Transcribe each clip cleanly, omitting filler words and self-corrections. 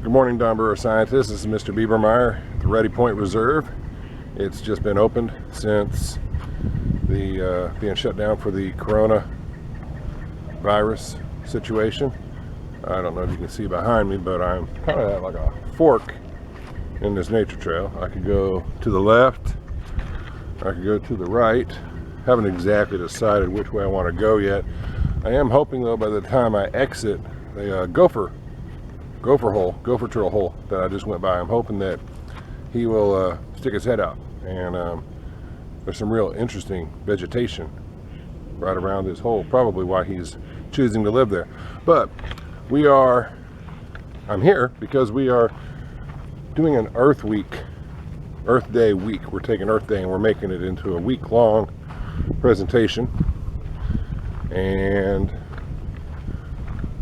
Good morning, Donborough scientists. This is Mr. Bebermeyer at the Reddie Point Reserve. It's just been opened since the being shut down for the coronavirus situation. I don't know if you can see behind me, but I'm kind of at like a fork in this nature trail. I could go to the left, I could go to the right. Haven't exactly decided which way I want to go yet. I am hoping though by the time I exit the gopher turtle hole that I just went by, I'm hoping that he will stick his head out, and there's some real interesting vegetation right around this hole, probably why he's choosing to live there. But I'm here because we are doing an Earth Day week. We're taking Earth Day and we're making it into a week-long presentation, and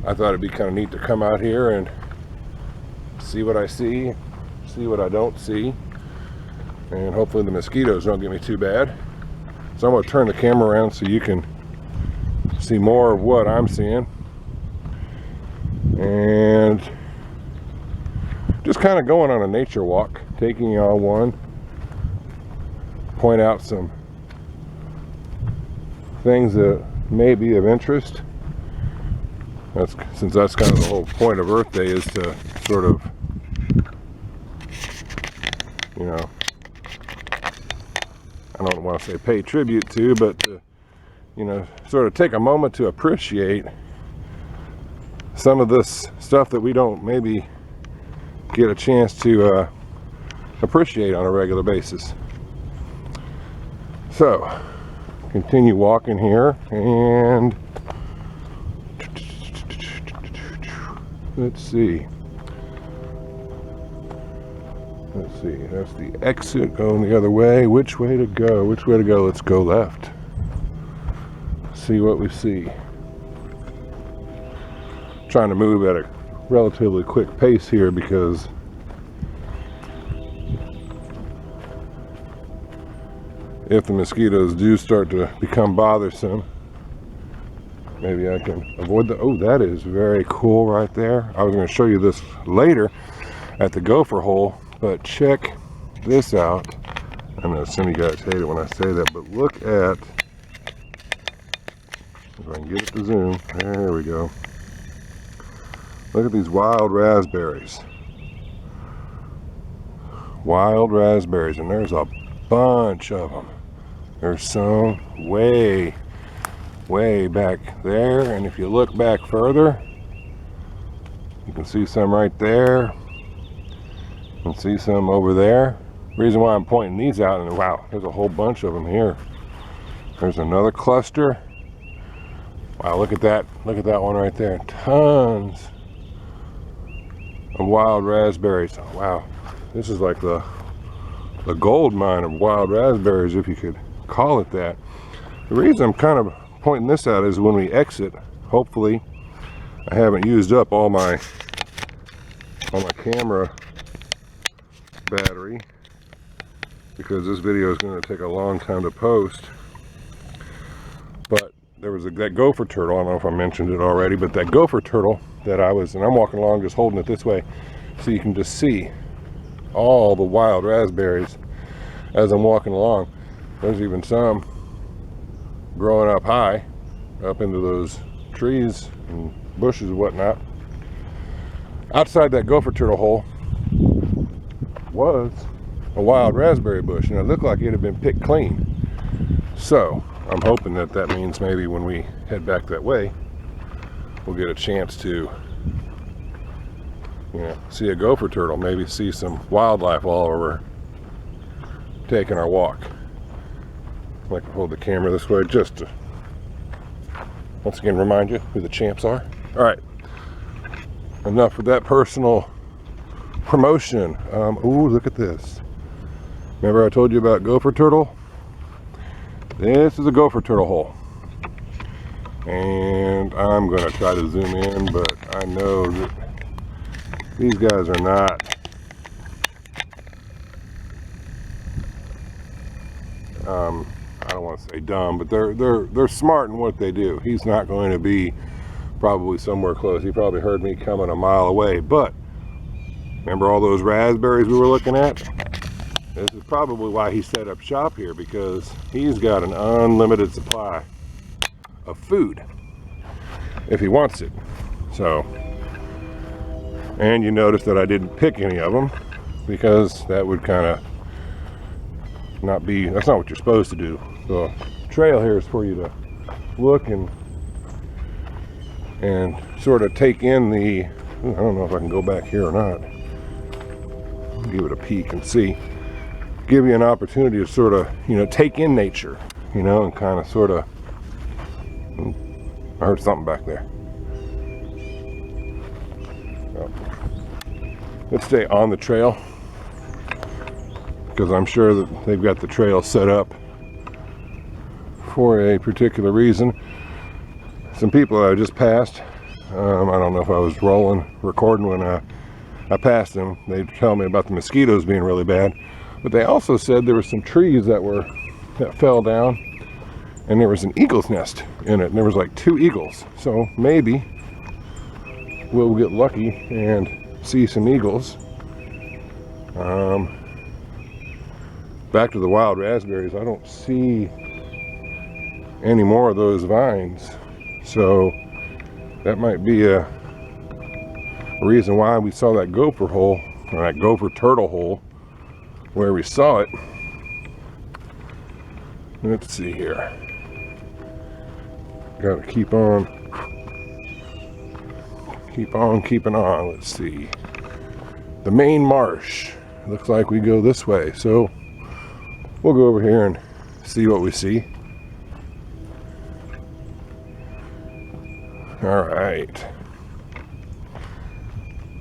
I thought it'd be kind of neat to come out here and see what I see what I don't see, and hopefully the mosquitoes don't get me too bad. So I'm going to turn the camera around so you can see more of what I'm seeing, and just kind of going on a nature walk, taking you on one, point out some things that may be of interest. Since that's kind of the whole point of Earth Day, is to sort of, you know, I don't want to say pay tribute to, but to, you know, sort of take a moment to appreciate some of this stuff that we don't maybe get a chance to appreciate on a regular basis. So continue walking here, and let's see, that's the exit going the other way. Which way to go? Let's go left. See what we see. Trying to move at a relatively quick pace here because if the mosquitoes do start to become bothersome, maybe I can avoid the, oh, that is very cool right there. I was going to show you this later at the gopher hole, but check this out. I know some of you guys hate it when I say that, but look at, if I can get it to zoom, there we go. Look at these wild raspberries. Wild raspberries, and there's a bunch of them. There's some way back there, and if you look back further, you can see some right there, and see some over there. Reason why I'm pointing these out, and wow, there's a whole bunch of them here. There's another cluster. Wow, look at that one right there. Tons of wild raspberries. Oh, wow, this is like the gold mine of wild raspberries, if you could call it that. The reason I'm kind of pointing this out is when we exit, hopefully I haven't used up all my camera battery, because this video is going to take a long time to post. But there was that gopher turtle, I don't know if I mentioned it already, but that gopher turtle that and I'm walking along just holding it this way so you can just see all the wild raspberries as I'm walking along. There's even some growing up high up into those trees and bushes and whatnot. Outside that gopher turtle hole was a wild raspberry bush, and it looked like it had been picked clean. So I'm hoping that means maybe when we head back that way, we'll get a chance to, you know, see a gopher turtle, maybe see some wildlife while we're taking our walk. I'd like to hold the camera this way just to once again remind you who the champs are. All right, enough of that personal promotion. Ooh, look at this. Remember I told you about gopher turtle? This is a gopher turtle hole, and I'm going to try to zoom in, but I know that these guys are not I don't want to say dumb, but they're smart in what they do. He's not going to be probably somewhere close. He probably heard me coming a mile away, but Remember all those raspberries we were looking at? This is probably why he set up shop here, because he's got an unlimited supply of food if he wants it. So, and you notice that I didn't pick any of them, because that would kind of not be, that's not what you're supposed to do. The trail here is for you to look and sort of take in the, I don't know if I can go back here or not. Give it a peek and see. Give you an opportunity to sort of, you know, take in nature, you know, and kind of sort of, I heard something back there. Well, let's stay on the trail, because I'm sure that they've got the trail set up for a particular reason. Some people I just passed, I don't know if I was recording when I passed them. They tell me about the mosquitoes being really bad, but they also said there were some trees that fell down, and there was an eagle's nest in it, and there was like 2 eagles. So maybe we'll get lucky and see some eagles. Back to the wild raspberries, I don't see any more of those vines, so that might be a reason why we saw that gopher hole, or that gopher turtle hole, where we saw it. Let's see here. Gotta keep on keeping on. Let's see. The main marsh. Looks like we go this way, so we'll go over here and see what we see. All right.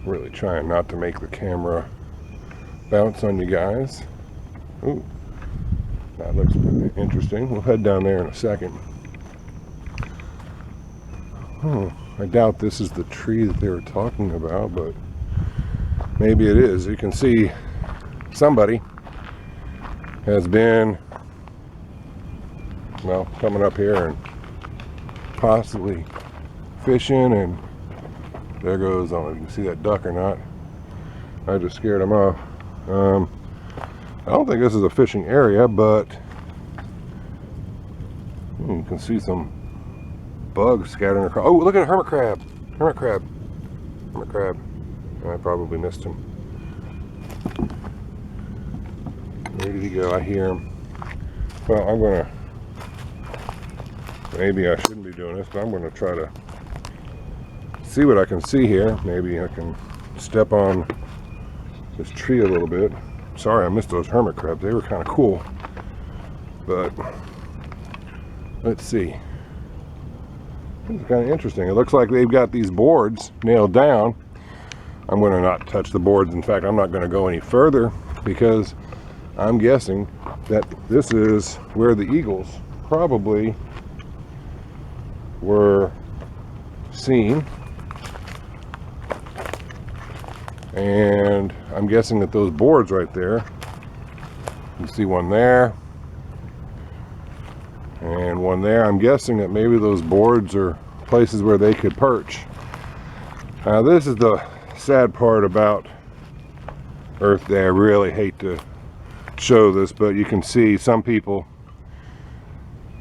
Really trying not to make the camera bounce on you guys. Ooh, that looks pretty interesting. We'll head down there in a second. I doubt this is the tree that they were talking about, but maybe it is. You can see somebody has been, well, coming up here and possibly fishing, and there goes, I don't know if you can see that duck or not. I just scared him off. I don't think this is a fishing area, but you can see some bugs scattering across. Oh, look at a hermit crab. Hermit crab. Hermit crab. I probably missed him. Where did he go? I hear him. Well, I'm gonna, maybe I shouldn't be doing this, but I'm gonna try to see what I can see here. Maybe I can step on this tree a little bit. Sorry I missed those hermit crabs. They were kind of cool. But let's see. This is kind of interesting. It looks like they've got these boards nailed down. I'm going to not touch the boards. In fact, I'm not going to go any further, because I'm guessing that this is where the eagles probably were seen. And I'm guessing that those boards right there, you can see one there and one there. I'm guessing that maybe those boards are places where they could perch. This is the sad part about Earth Day. I really hate to show this, but you can see some people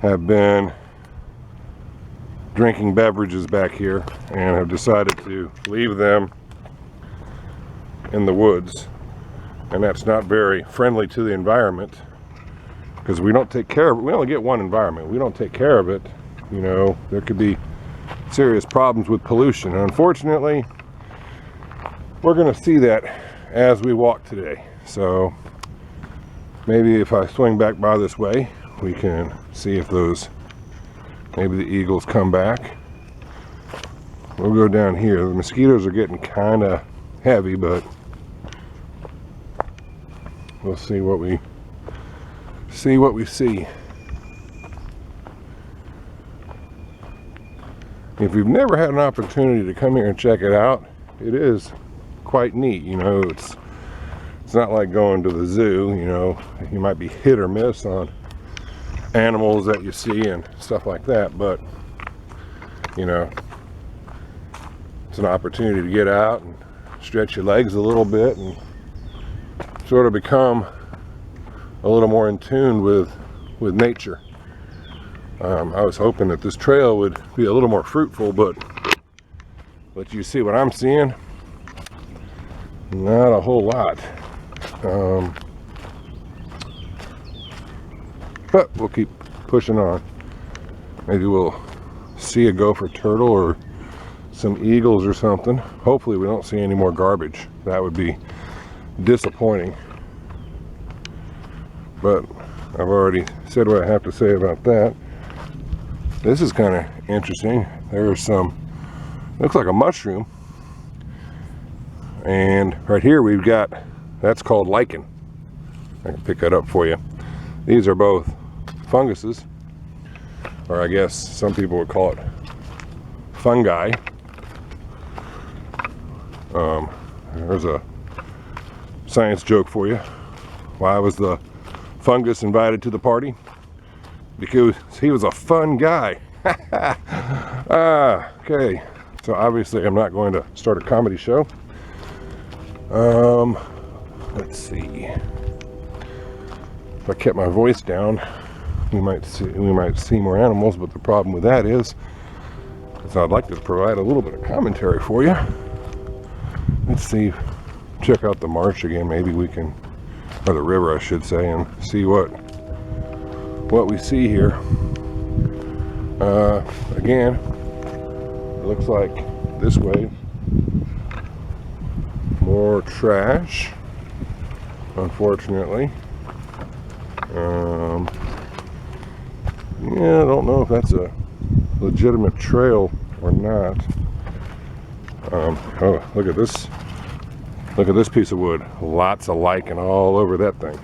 have been drinking beverages back here and have decided to leave them in the woods, and that's not very friendly to the environment, because we don't take care of it. We only get one environment. We don't take care of it, you know, there could be serious problems with pollution. And unfortunately, we're going to see that as we walk today. So maybe if I swing back by this way, we can see if those, maybe the eagles come back. We'll go down here. The mosquitoes are getting kind of heavy, but we'll see what we see. If you've never had an opportunity to come here and check it out, it is quite neat. You know, it's not like going to the zoo. You know, you might be hit or miss on animals that you see and stuff like that, but you know, it's an opportunity to get out and stretch your legs a little bit and sort of become a little more in tune with nature. I was hoping that this trail would be a little more fruitful, but you see what I'm seeing? Not a whole lot. But we'll keep pushing on. Maybe we'll see a gopher turtle or some eagles or something. Hopefully we don't see any more garbage. That would be disappointing. But I've already said what I have to say about that. This is kind of interesting. There's some, looks like a mushroom. And right here we've got, that's called lichen. I can pick that up for you. These are both funguses, or I guess some people would call it fungi. There's a science joke for you. Why was the fungus invited to the party? Because he was a fun guy. Okay, so obviously I'm not going to start a comedy show. Let's see. If I kept my voice down, we might see more animals, but the problem with that is I'd like to provide a little bit of commentary for you. Let's see, check out the marsh again, maybe we can, or the river I should say, and see what we see here. Again, it looks like this way, more trash, unfortunately. Yeah, I don't know if that's a legitimate trail or not. Oh, look at this. Look at this piece of wood. Lots of lichen all over that thing.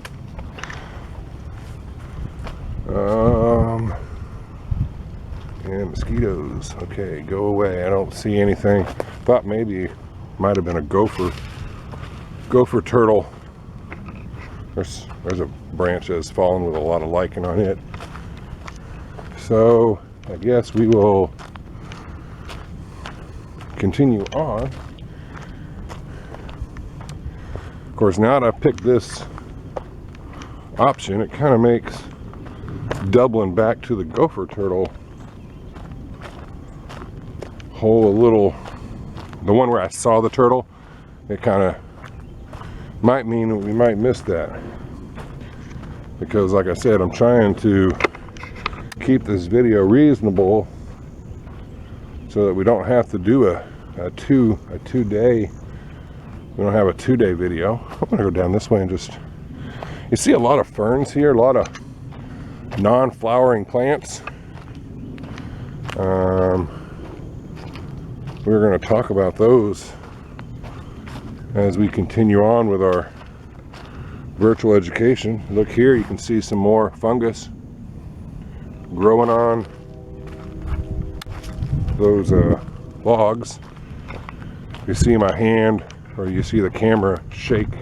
And mosquitoes. Okay, go away. I don't see anything. Thought maybe might have been a gopher turtle. There's a branch that's fallen with a lot of lichen on it. So I guess we will continue on. Of course, now that I've picked this option, it kind of makes doubling back to the gopher turtle hole a little, the one where I saw the turtle, it kind of might mean that we might miss that, because like I said, I'm trying to keep this video reasonable so that we don't have to do a two-day, we don't have a 2-day video. I'm gonna go down this way and just, you see a lot of ferns here, a lot of non-flowering plants. We're going to talk about those as we continue on with our virtual education. Look here, you can see some more fungus growing on those logs. You see my hand, or you see the camera shake.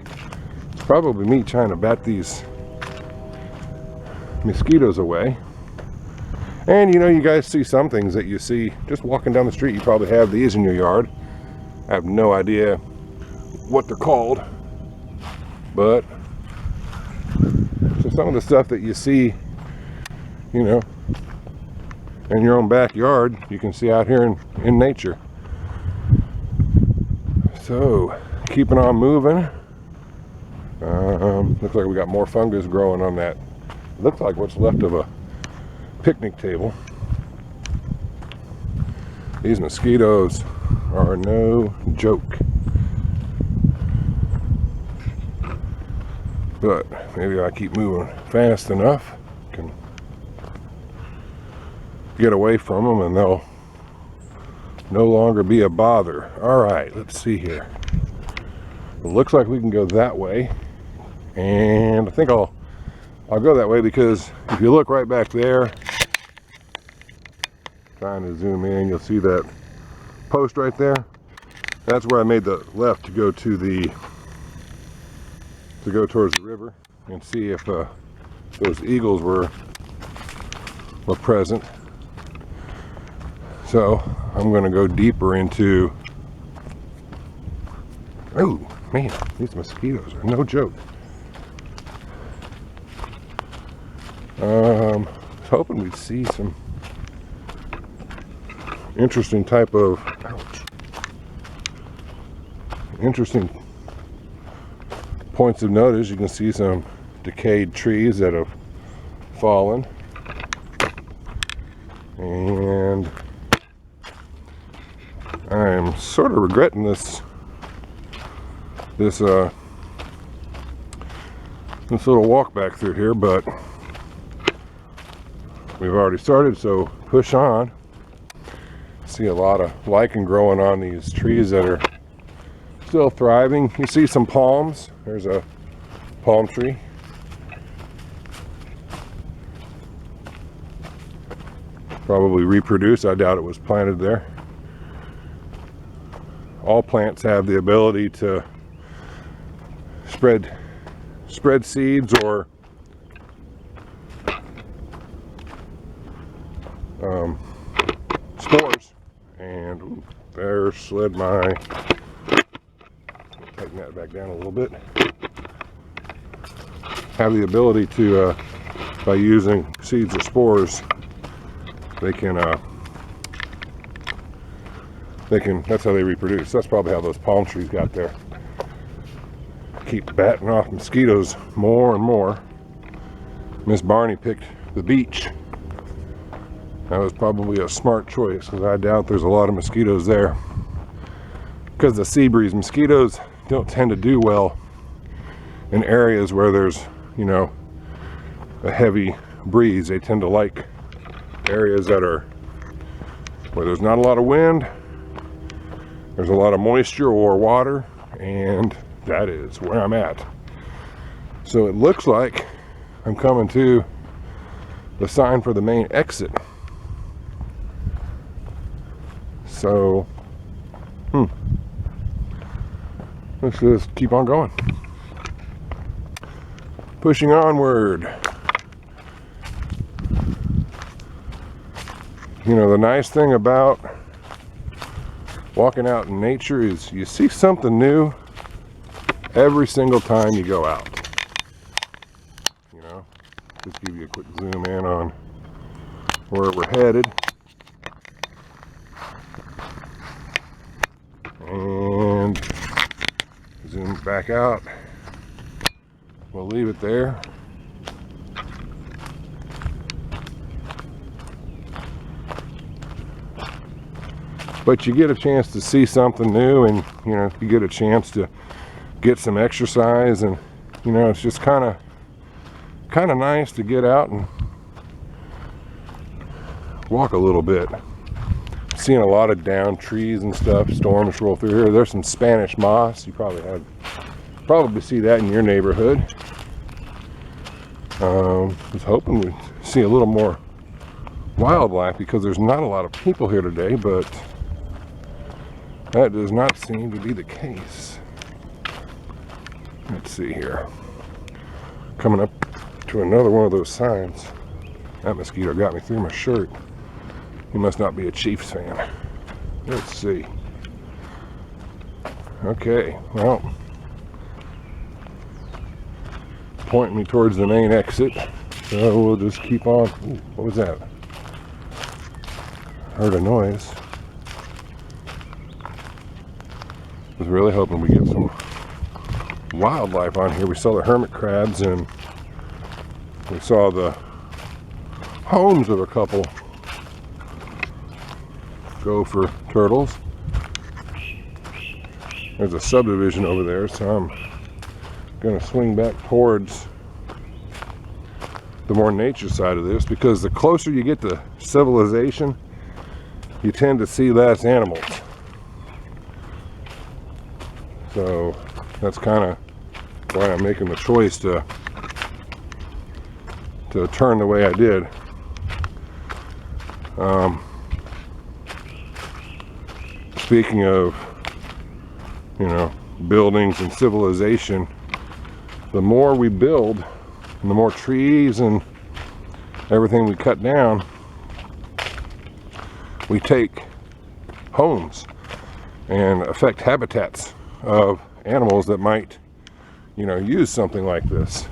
It's probably me trying to bat these mosquitoes away. And you know, you guys see some things that you see just walking down the street. You probably have these in your yard. I have no idea what they're called, but so some of the stuff that you see, you know, in your own backyard, you can see out here in nature. So keeping on moving. Looks like we got more fungus growing on that. Looks like what's left of a picnic table. These mosquitoes are no joke. But maybe I keep moving fast enough, can get away from them and they'll no longer be a bother. All right, let's see here. It looks like we can go that way, and I think I'll go that way because if you look right back there, trying to zoom in, you'll see that post right there. That's where I made the left to go to towards the river and see if those eagles were present. So I'm going to go deeper into Oh man, these mosquitoes are no joke. I was hoping we'd see some interesting type of, interesting points of notice. You can see some decayed trees that have fallen, and I'm sort of regretting this little walk back through here, but we've already started, so push on. See a lot of lichen growing on these trees that are still thriving. You see some palms. There's a palm tree. Probably reproduced. I doubt it was planted there. All plants have the ability to spread seeds or spores. And ooh, there slid my, tighten that back down a little bit. Have the ability to, by using seeds or spores, they can, that's how they reproduce. That's probably how those palm trees got there. Keep batting off mosquitoes more and more. Miss Barney picked the beach. That was probably a smart choice, because I doubt there's a lot of mosquitoes there. Because the sea breeze, mosquitoes don't tend to do well in areas where there's, you know, a heavy breeze. They tend to like areas that are where there's not a lot of wind, there's a lot of moisture or water, and that is where I'm at. So it looks like I'm coming to the sign for the main exit. So, let's just keep on going. Pushing onward. You know, the nice thing about walking out in nature is you see something new every single time you go out. You know, just give you a quick zoom in on where we're headed. And zoom back out. We'll leave it there. But you get a chance to see something new, and you know, you get a chance to get some exercise, and you know, it's just kind of nice to get out and walk a little bit. Seeing a lot of downed trees and stuff. Storms roll through here. There's some Spanish moss. You probably see that in your neighborhood. Was hoping we'd see a little more wildlife, because there's not a lot of people here today, but that does not seem to be the case. Let's see here. Coming up to another one of those signs. That mosquito got me through my shirt. He must not be a Chiefs fan. Let's see. Okay, well, pointing me towards the main exit. So we'll just keep on. Ooh, what was that? Heard a noise. Was really hoping we get some wildlife on here. We saw the hermit crabs, and we saw the homes of a couple gopher turtles. There's a subdivision over there, so I'm gonna swing back towards the more nature side of this, because the closer you get to civilization, you tend to see less animals. So that's kind of why I'm making the choice to turn the way I did. Speaking of, you know, buildings and civilization, the more we build and the more trees and everything we cut down, we take homes and affect habitats of animals that might, you know, use something like this.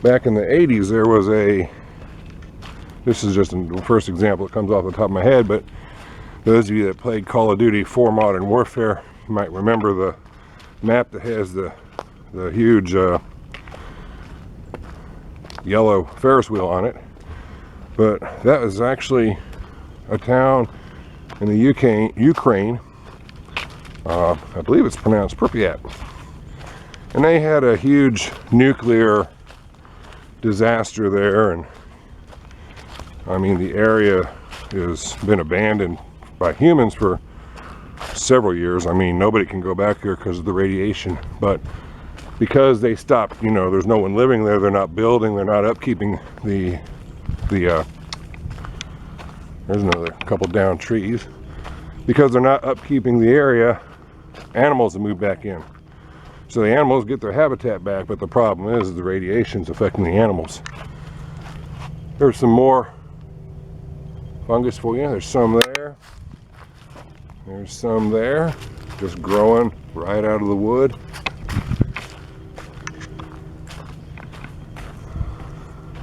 Back in the 80s, there was this is just the first example that comes off the top of my head, but those of you that played Call of Duty 4 Modern Warfare, you might remember the map that has the huge yellow Ferris wheel on it. But that was actually a town in the Ukraine. I believe it's pronounced Pripyat. And they had a huge nuclear disaster there, and I mean, the area has been abandoned by humans for several years. I mean, nobody can go back there because of the radiation, but because they stopped, you know, there's no one living there, they're not building, they're not upkeeping the there's another couple down trees. Because they're not upkeeping the area, animals have moved back in. So the animals get their habitat back, but the problem is the radiation's affecting the animals. There's some more fungus for you. There's some there. There's some there. Just growing right out of the wood.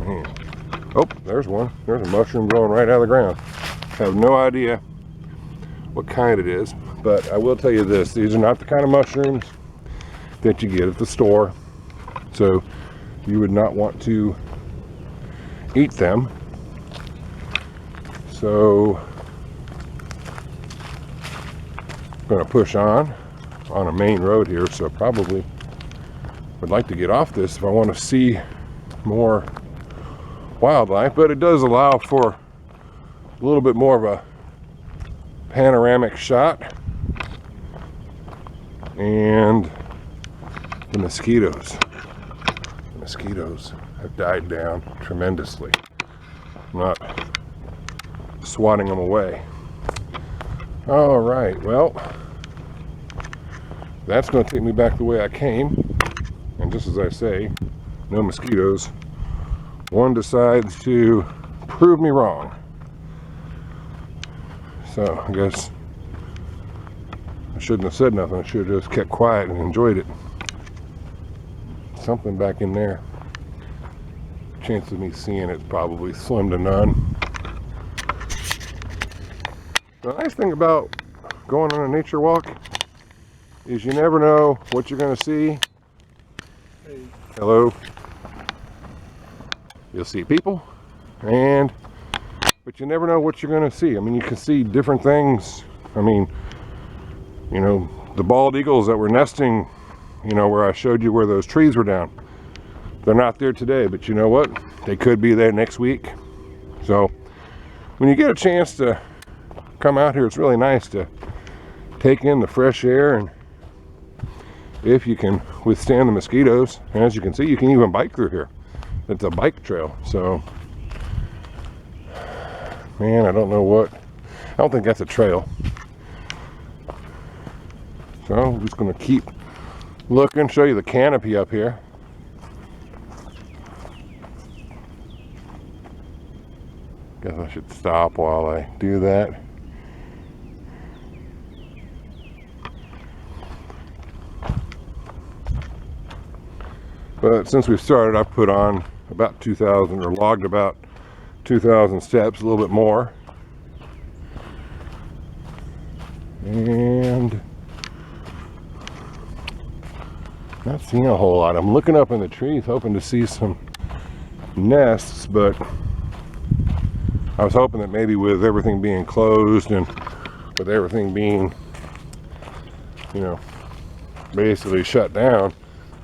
Man. Oh, there's one. There's a mushroom growing right out of the ground. I have no idea what kind it is, but I will tell you this: these are not the kind of mushrooms that you get at the store, so you would not want to eat them. So I'm going to push on a main road here, so probably would like to get off this if I want to see more wildlife, but it does allow for a little bit more of a panoramic shot. And the mosquitoes have died down tremendously. I'm not swatting them away. All right, well, that's going to take me back the way I came, and just as I say, no mosquitoes. One decides to prove me wrong. So I guess I shouldn't have said nothing. I should have just kept quiet and enjoyed it. Something back in there. Chance of me seeing it's probably slim to none. The nice thing about going on a nature walk is you never know what you're going to see. Hey. Hello. You'll see people, but you never know what you're going to see. I mean, you can see different things. I mean, you know, the bald eagles that were nesting, you know, where I showed you where those trees were down. They're not there today, but you know what? They could be there next week. So when you get a chance to come out here, it's really nice to take in the fresh air, and if you can withstand the mosquitoes, and as you can see, you can even bike through here. It's a bike trail. So man, I don't think that's a trail. So I'm just going to keep looking, show you the canopy up here. Guess I should stop while I do that. But since we've started, I've put on about 2,000, or logged about 2,000 steps, a little bit more. And not seeing a whole lot. I'm looking up in the trees hoping to see some nests, but I was hoping that maybe with everything being closed and with everything being, you know, basically shut down,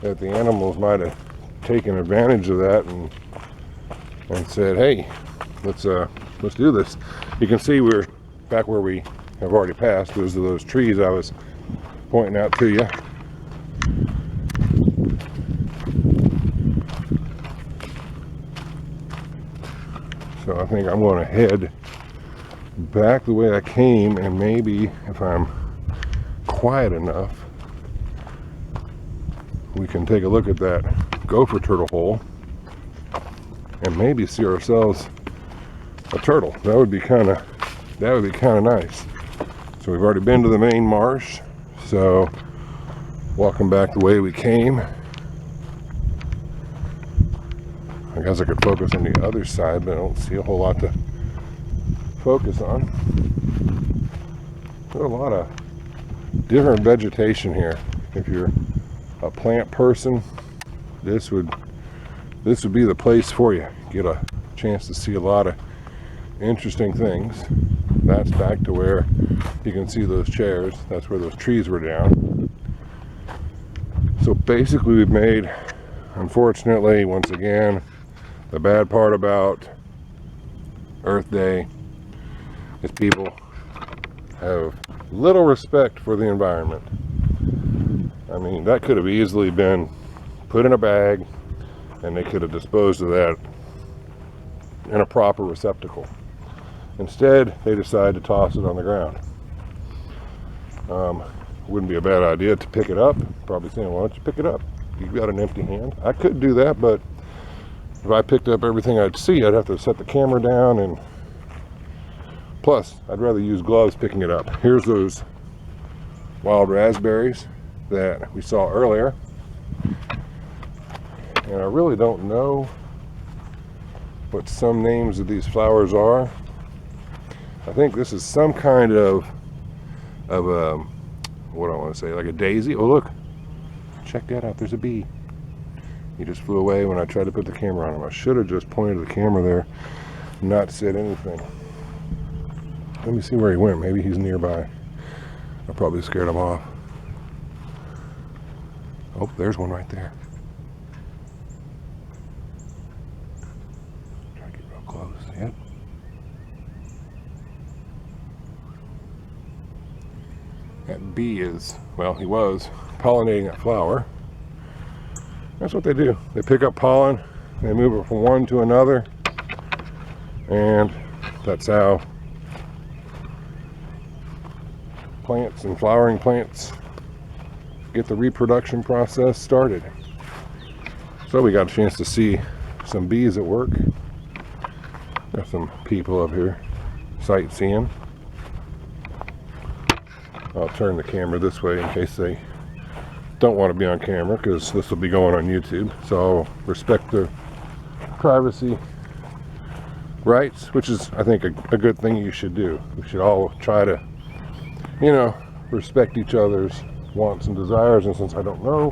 that the animals might have taken advantage of that and said, hey, let's do this. You can see we're back where we have already passed. Those are those trees I was pointing out to you. So I think I'm going to head back the way I came, and maybe if I'm quiet enough, we can take a look at that gopher turtle hole and maybe see ourselves a turtle. That would be kind of nice. So we've already been to the main marsh, so walking back the way we came. I guess I could focus on the other side, but I don't see a whole lot to focus on. There's a lot of different vegetation here. If you're a plant person, this would be the place for you. Get a chance to see a lot of interesting things. That's back to where you can see those chairs. That's where those trees were down. So basically we've made, unfortunately, once again, the bad part about Earth Day is people have little respect for the environment. I mean, that could have easily been put in a bag and they could have disposed of that in a proper receptacle. Instead, they decide to toss it on the ground. Wouldn't be a bad idea to pick it up. Probably saying, why don't you pick it up? You've got an empty hand. I could do that, but if I picked up everything I'd see, I'd have to set the camera down, and plus, I'd rather use gloves picking it up. Here's those wild raspberries that we saw earlier. And I really don't know what some names of these flowers are. I think this is some kind of what do I want to say, like a daisy. Oh look, check that out, there's a bee. He just flew away when I tried to put the camera on him. I should have just pointed the camera there, not said anything. Let me see where he went. Maybe he's nearby. I probably scared him off. Oh, there's one right there. Try to get real close. Yep. That bee is, well, he was pollinating that flower. That's what they do. They pick up pollen, they move it from one to another, and that's how plants and flowering plants get the reproduction process started. So we got a chance to see some bees at work. Got some people up here sightseeing. I'll turn the camera this way in case they don't want to be on camera, because this will be going on YouTube. So I'll respect their privacy rights, which is, I think, a good thing you should do. We should all try to, you know, respect each other's wants and desires, and since I don't know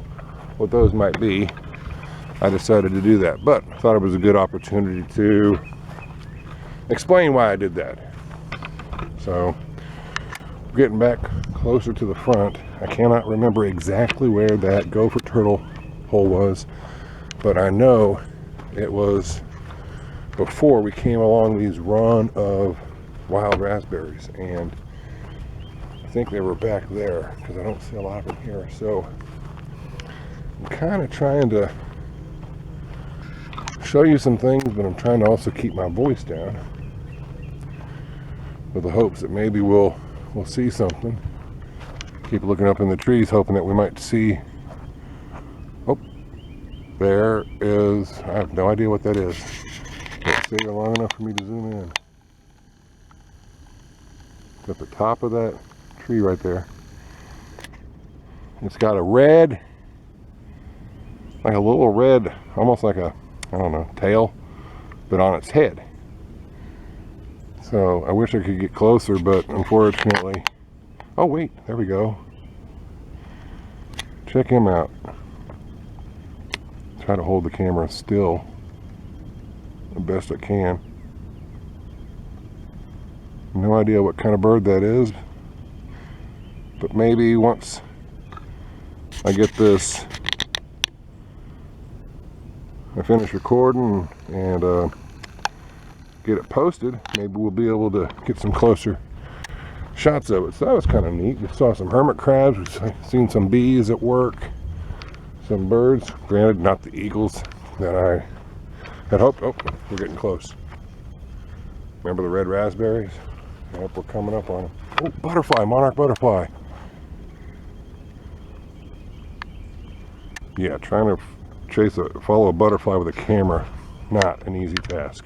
what those might be, I decided to do that. But I thought it was a good opportunity to explain why I did that. So getting back closer to the front, I cannot remember exactly where that gopher turtle hole was, but I know it was before we came along these run of wild raspberries, and I think they were back there because I don't see a lot of them here. So I'm kind of trying to show you some things, but I'm trying to also keep my voice down with the hopes that maybe we'll see something. Keep looking up in the trees, hoping that we might see. Oh, there is, I have no idea what that is. But stay there long enough for me to zoom in. At the top of that tree right there. It's got a red, like a little red, almost like a, I don't know, tail, but on its head. So I wish I could get closer, but unfortunately, oh wait, there we go. Check him out. Try to hold the camera still the best I can. No idea what kind of bird that is, but maybe once I get this, I finish recording and get it posted, maybe we'll be able to get some closer shots of it. So that was kind of neat. We saw some hermit crabs, we've seen some bees at work, some birds, granted not the eagles that I had hoped. Oh, we're getting close. Remember the red raspberries? Yep, we're coming up on them. Oh, butterfly, monarch butterfly. Yeah, trying to follow a butterfly with a camera, not an easy task.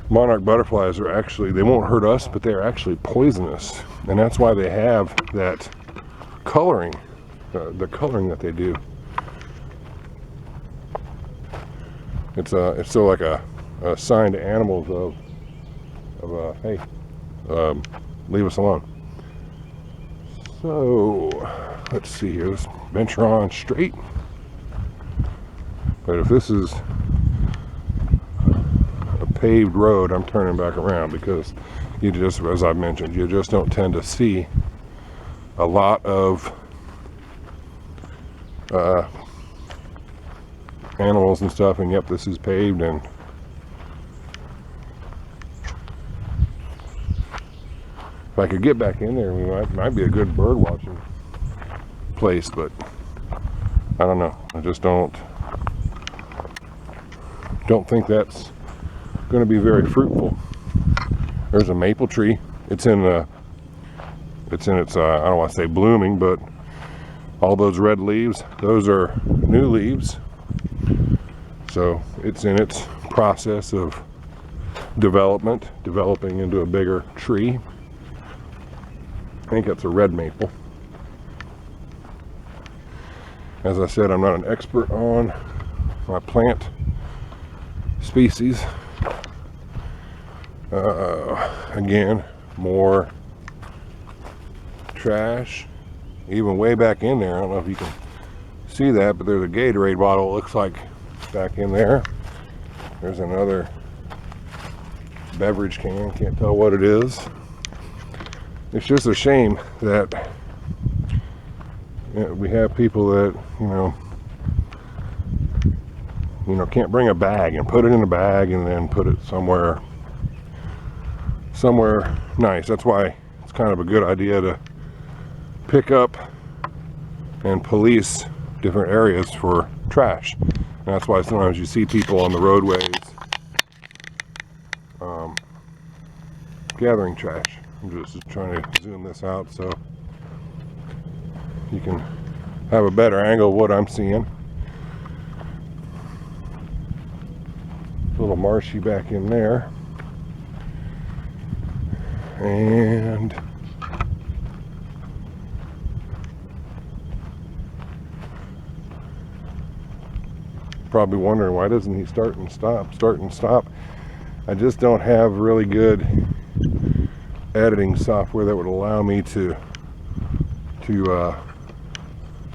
Monarch butterflies are actually, they won't hurt us, but they're actually poisonous. And that's why they have that coloring the coloring that they do. It's still like a sign to animals of hey, leave us alone. So let's see here. Let's venture on straight. But if this is a paved road, I'm turning back around, because you just, as I've mentioned, you just don't tend to see a lot of animals and stuff. And yep, this is paved, and if I could get back in there, we might be a good bird watching place, but I don't know. I just don't think that's going to be very fruitful. There's a maple tree. It's in its I don't want to say blooming, but all those red leaves, those are new leaves. So it's in its process of developing into a bigger tree. I think that's a red maple. As I said, I'm not an expert on my plant species. Again, more trash, even way back in there. I don't know if you can see that, but there's a Gatorade bottle, it looks like, back in there. There's another beverage can, can't tell what it is. It's just a shame that we have people that, can't bring a bag and put it in a bag and then put it somewhere nice. That's why it's kind of a good idea to pick up and police different areas for trash. And that's why sometimes you see people on the roadways gathering trash. I'm just trying to zoom this out so you can have a better angle of what I'm seeing. A little marshy back in there. And probably wondering, why doesn't he start and stop? I just don't have really good editing software that would allow me to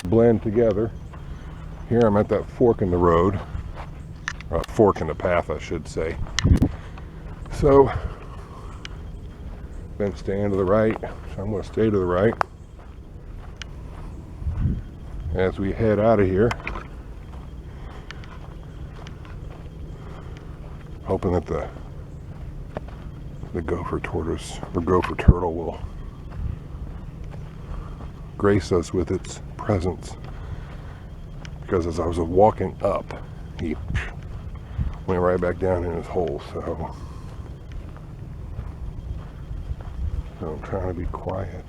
blend together. Here I'm at that fork in the road, or fork in the path, I should say. So been staying to the right, so I'm going to stay to the right as we head out of here, hoping that the gopher tortoise or gopher turtle will grace us with its presence, because as I was walking up, he went right back down in his hole. So I'm trying to be quiet.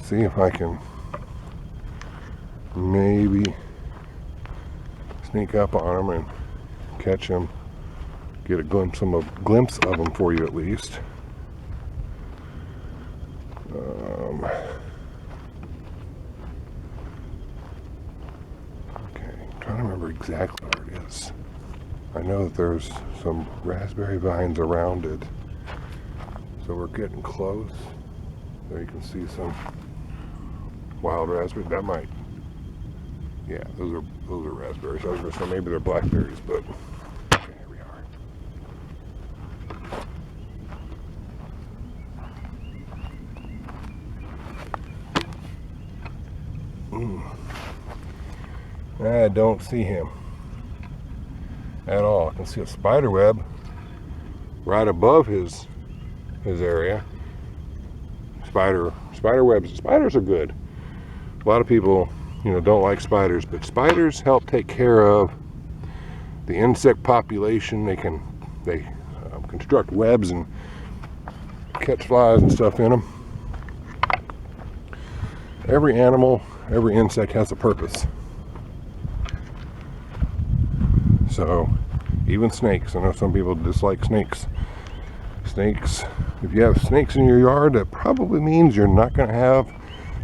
See if I can maybe sneak up on him and catch him, get a glimpse of him for you at least. Okay, I'm trying to remember exactly where it is. I know that there's some raspberry vines around it, so we're getting close. There you can see some wild raspberries. That might, yeah, those are raspberries. I was going to say maybe they're blackberries, but okay, here we are. I don't see him at all. I can see a spider web right above his area. Spider webs. Spiders are good. A lot of people, don't like spiders, but spiders help take care of the insect population. They construct webs and catch flies and stuff in them. Every animal, every insect has a purpose. So even snakes, I know some people dislike snakes. snakes. If you have snakes in your yard, that probably means you're not going to have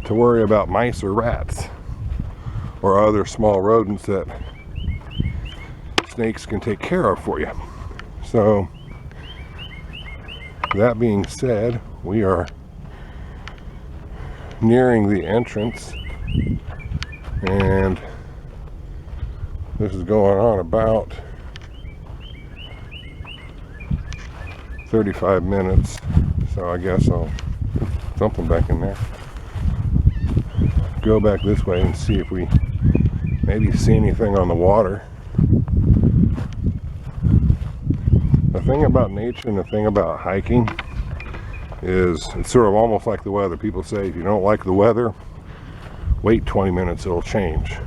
to worry about mice or rats or other small rodents that snakes can take care of for you. So that being said, we are nearing the entrance, and this is going on about 35 minutes, so I guess I'll something back in there. Go back this way and see if we maybe see anything on the water. The thing about nature and the thing about hiking is it's sort of almost like the weather. People say if you don't like the weather, wait 20 minutes, it'll change.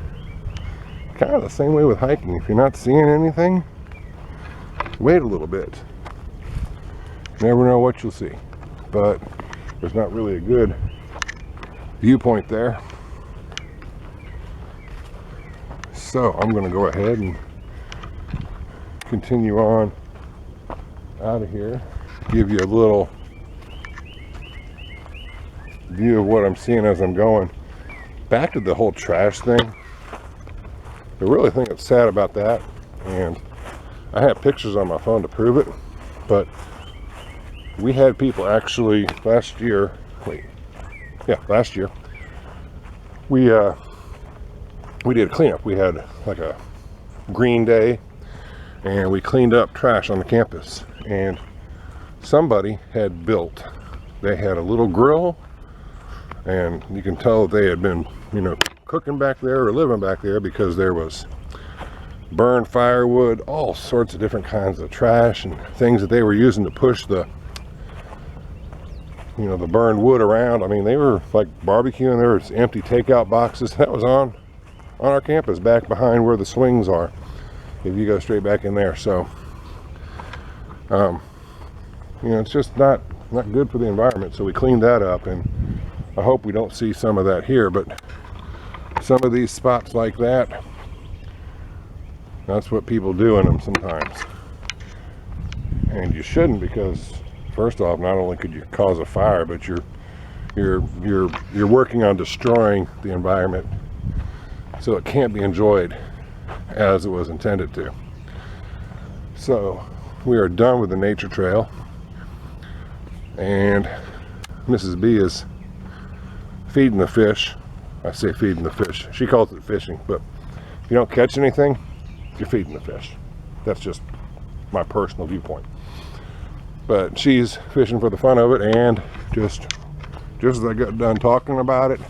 Kind of the same way with hiking. If you're not seeing anything, wait a little bit. You never know what you'll see. But there's not really a good viewpoint there. So I'm going to go ahead and continue on out of here. Give you a little view of what I'm seeing as I'm going. Back to the whole trash thing. The really thing that's sad about that, and I have pictures on my phone to prove it, but we had people actually last year, we did a cleanup. We had like a green day, and we cleaned up trash on the campus, and somebody had built, they had a little grill, and you can tell they had been, cooking back there or living back there, because there was burned firewood, all sorts of different kinds of trash and things that they were using to push the the burned wood around. I mean, they were like barbecuing. There was empty takeout boxes. That was on our campus, back behind where the swings are, if you go straight back in there. So it's just not good for the environment. So we cleaned that up, and I hope we don't see some of that here. But some of these spots like that, that's what people do in them sometimes. And you shouldn't, because first off, not only could you cause a fire, but you're working on destroying the environment, so it can't be enjoyed as it was intended to. So we are done with the nature trail, and Mrs. B is feeding the fish. I say feeding the fish. She calls it fishing, but if you don't catch anything, you're feeding the fish. That's just my personal viewpoint. But she's fishing for the fun of it, and just as I got done talking about it,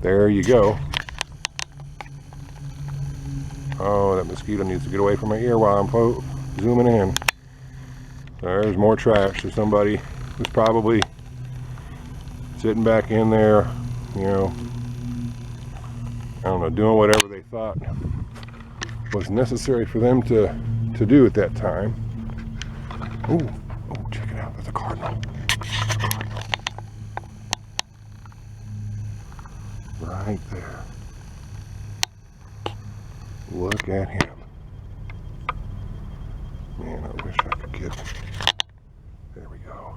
there you go. Oh, that mosquito needs to get away from my ear while I'm zooming in. There's more trash. So somebody was probably sitting back in there, I don't know, doing whatever they thought was necessary for them to do at that time. Oh, check it out. There's a cardinal. Right there. Look at him. Man, I wish I could get him. There we go.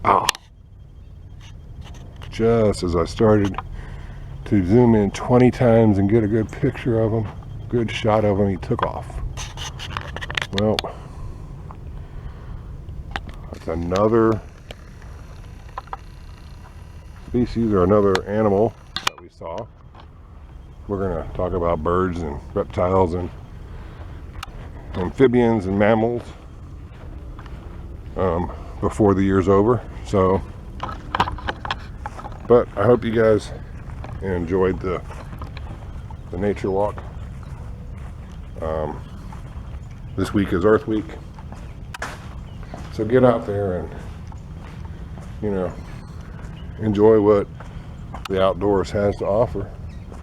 Ah! Just as I started to zoom in 20 times and get a good picture of him, good shot of him, he took off. Well, that's another species or another animal that we saw. We're going to talk about birds and reptiles and amphibians and mammals before the year's over. So, but I hope you guys enjoyed the nature walk. This week is Earth Week, so get out there and enjoy what the outdoors has to offer.